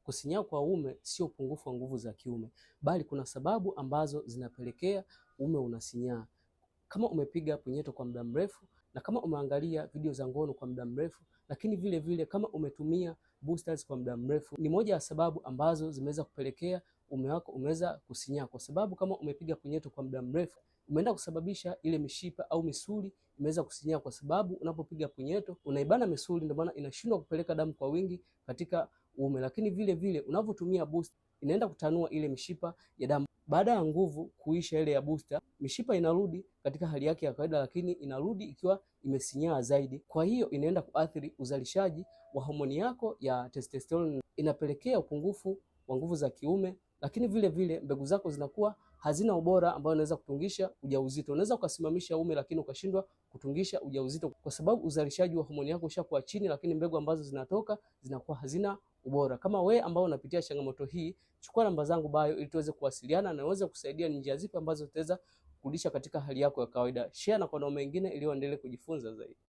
Kusinyaa kwa uume sio upungufu wa nguvu za kiume, bali kuna sababu ambazo zinapelekea uume unasinyaa. Kama umepiga punyeto kwa muda mrefu, na kama umeangalia video za ngono kwa muda mrefu, lakini vile vile kama umetumia boosters kwa muda mrefu, ni moja ya sababu ambazo zimeweza kupelekea uume wako umeweza kusinyaa. Kwa sababu kama umepiga punyeto kwa muda mrefu, umeenda kusababisha ile mishipa au misuli imeweza kusinyaa, kwa sababu unapopiga punyeto unaibana misuli, ndio maana inashindwa kupeleka damu kwa wingi katika uume. Lakini vile vile unavyotumia booster inaenda kutanua ile mishipa ya damu. Baada ya nguvu kuisha ile ya booster, mishipa inarudi katika hali yake ya kawaida, lakini inarudi ikiwa imesinyaa zaidi. Kwa hiyo inaenda kuathiri uzalishaji wa homoni yako ya testosterone, inapelekea upungufu wa nguvu za kiume. Lakini vile vile mbegu zako zinakuwa hazina ubora ambao unaweza kutungisha ujauzito. Unaweza ukasimamisha uume lakini ukashindwa kutungisha ujauzito, kwa sababu uzalishaji wa homoni yako ushakuwa chini, lakini mbegu ambazo zinatoka zinakuwa hazina ubora. Kama we ambao unapitia changamoto hii, chukua namba zangu bio ili tuweze kuwasiliana na niweze kusaidia ni njia zipi ambazo utaweza kurudisha katika hali yako ya kawaida. Share na kwa wengine ili waendelee kujifunza zaidi.